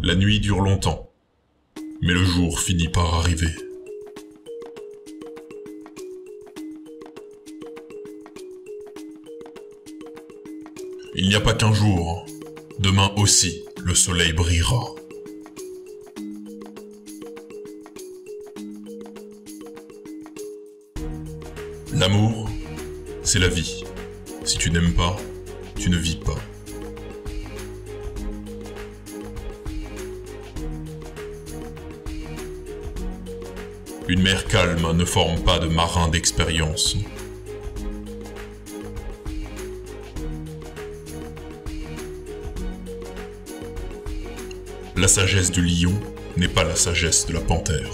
La nuit dure longtemps, mais le jour finit par arriver. Il n'y a pas qu'un jour, demain aussi le soleil brillera. L'amour, c'est la vie. Si tu n'aimes pas, tu ne vis pas. Une mer calme ne forme pas de marins d'expérience. La sagesse du lion n'est pas la sagesse de la panthère.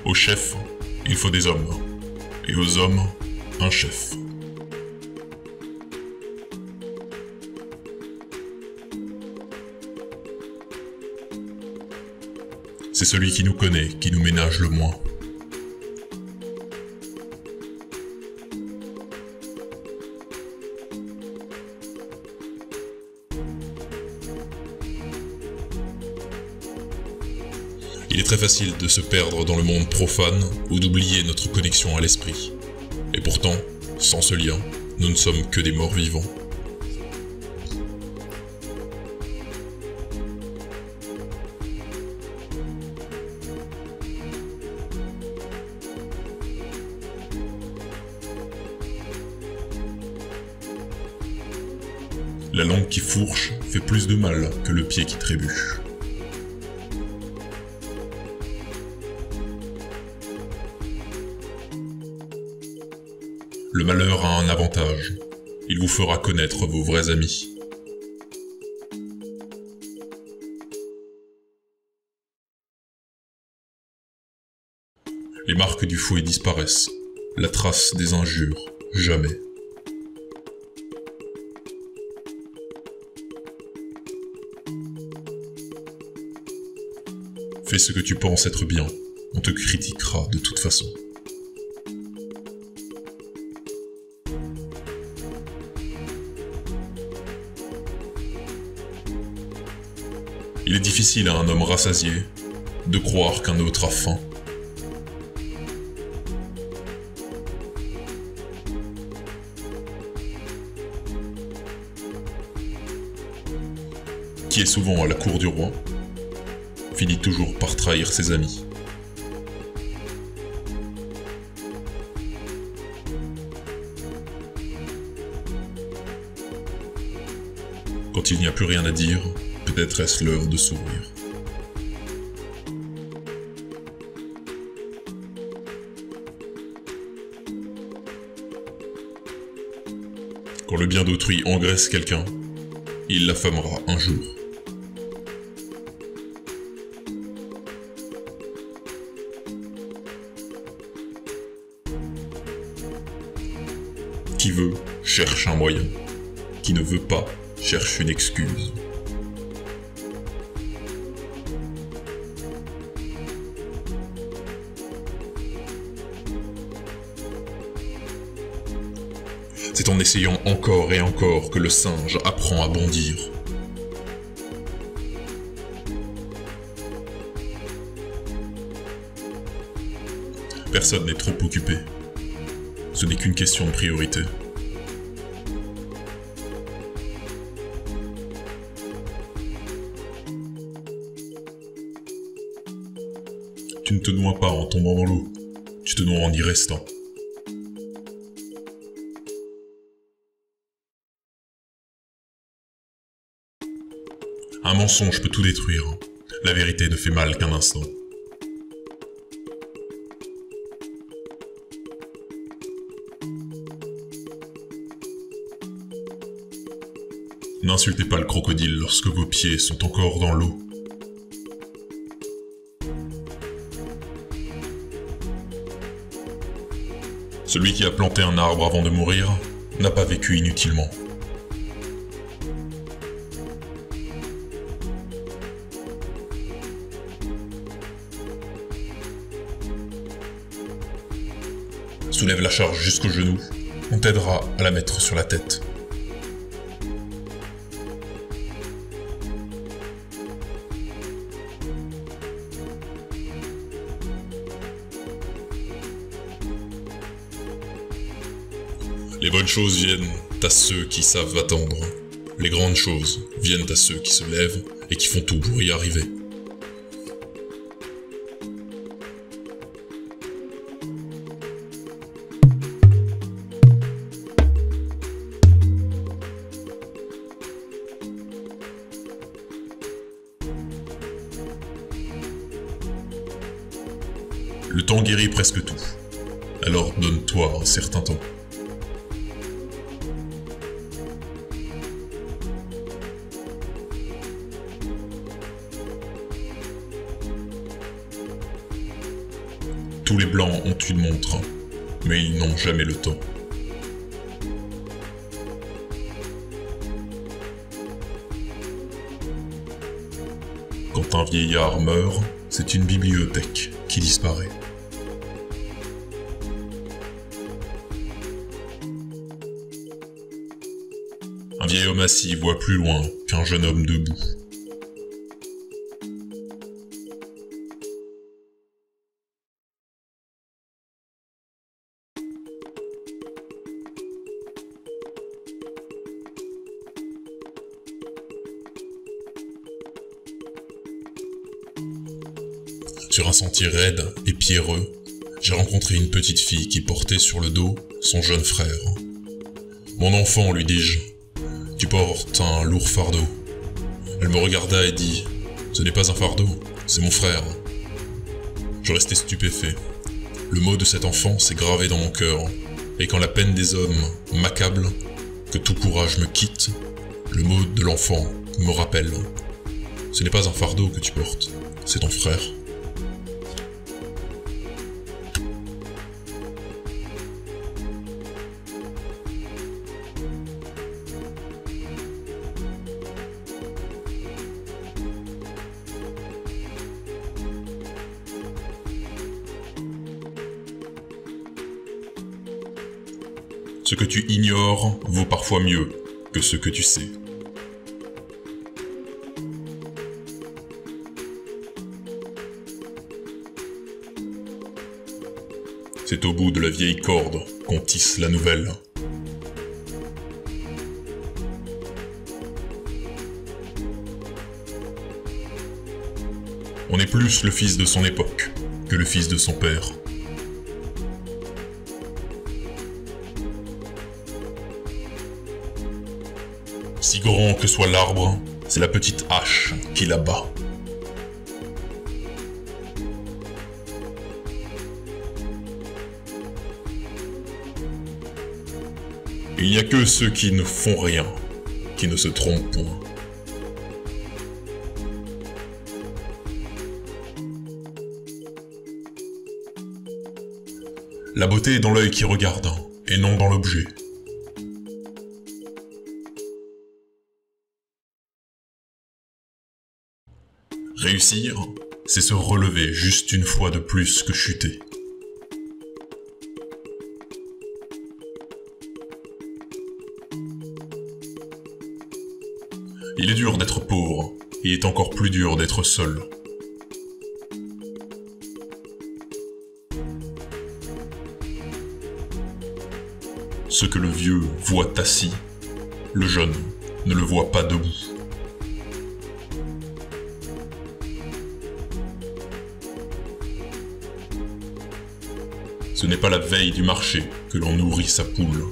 Aux chefs, il faut des hommes, et aux hommes, un chef. C'est celui qui nous connaît, qui nous ménage le moins. Il est très facile de se perdre dans le monde profane ou d'oublier notre connexion à l'esprit. Et pourtant, sans ce lien, nous ne sommes que des morts vivants. La langue qui fourche fait plus de mal que le pied qui trébuche. Le malheur a un avantage. Il vous fera connaître vos vrais amis. Les marques du fouet disparaissent. La trace des injures, jamais. Fais ce que tu penses être bien, on te critiquera de toute façon. Il est difficile à un homme rassasié de croire qu'un autre a faim. Qui est souvent à la cour du roi, finit toujours par trahir ses amis. Quand il n'y a plus rien à dire, peut-être est-ce l'heure de sourire. Quand le bien d'autrui engraisse quelqu'un, il l'affamera un jour. Qui veut, cherche un moyen. Qui ne veut pas, cherche une excuse. C'est en essayant encore et encore que le singe apprend à bondir. Personne n'est trop occupé. Ce n'est qu'une question de priorité. Tu ne te noies pas en tombant dans l'eau, tu te noies en y restant. Un mensonge peut tout détruire. La vérité ne fait mal qu'un instant. N'insultez pas le crocodile lorsque vos pieds sont encore dans l'eau. Celui qui a planté un arbre avant de mourir n'a pas vécu inutilement. Soulève la charge jusqu'au genou On t'aidera à la mettre sur la tête. Les bonnes choses viennent à ceux qui savent attendre. Les grandes choses viennent à ceux qui se lèvent et qui font tout pour y arriver. Le temps guérit presque tout. Alors donne-toi un certain temps. Tous les blancs ont une montre, mais ils n'ont jamais le temps. Quand un vieillard meurt, c'est une bibliothèque qui disparaît. Un vieil homme assis voit plus loin qu'un jeune homme debout. Sur un sentier raide et pierreux, j'ai rencontré une petite fille qui portait sur le dos son jeune frère. « Mon enfant, lui dis-je, tu portes un lourd fardeau. » Elle me regarda et dit « Ce n'est pas un fardeau, c'est mon frère. » Je restai stupéfait. Le mot de cet enfant s'est gravé dans mon cœur, et quand la peine des hommes m'accable, que tout courage me quitte, le mot de l'enfant me rappelle « Ce n'est pas un fardeau que tu portes, c'est ton frère. » Ce que tu ignores vaut parfois mieux que ce que tu sais. C'est au bout de la vieille corde qu'on tisse la nouvelle. On est plus le fils de son époque que le fils de son père. Si grand que soit l'arbre, c'est la petite hache qui l'abat. Il n'y a que ceux qui ne font rien, qui ne se trompent point. La beauté est dans l'œil qui regarde, et non dans l'objet. Réussir, c'est se relever juste une fois de plus que chuter. Il est dur d'être pauvre, et il est encore plus dur d'être seul. Ce que le vieux voit assis, le jeune ne le voit pas debout. Ce n'est pas la veille du marché que l'on nourrit sa poule.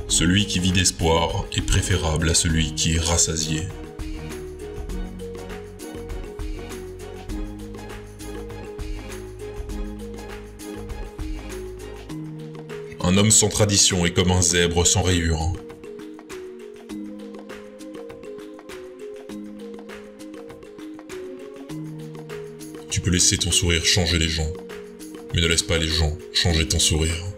Celui qui vit d'espoir est préférable à celui qui est rassasié. Un homme sans tradition est comme un zèbre sans rayures. Tu peux laisser ton sourire changer les gens, mais ne laisse pas les gens changer ton sourire.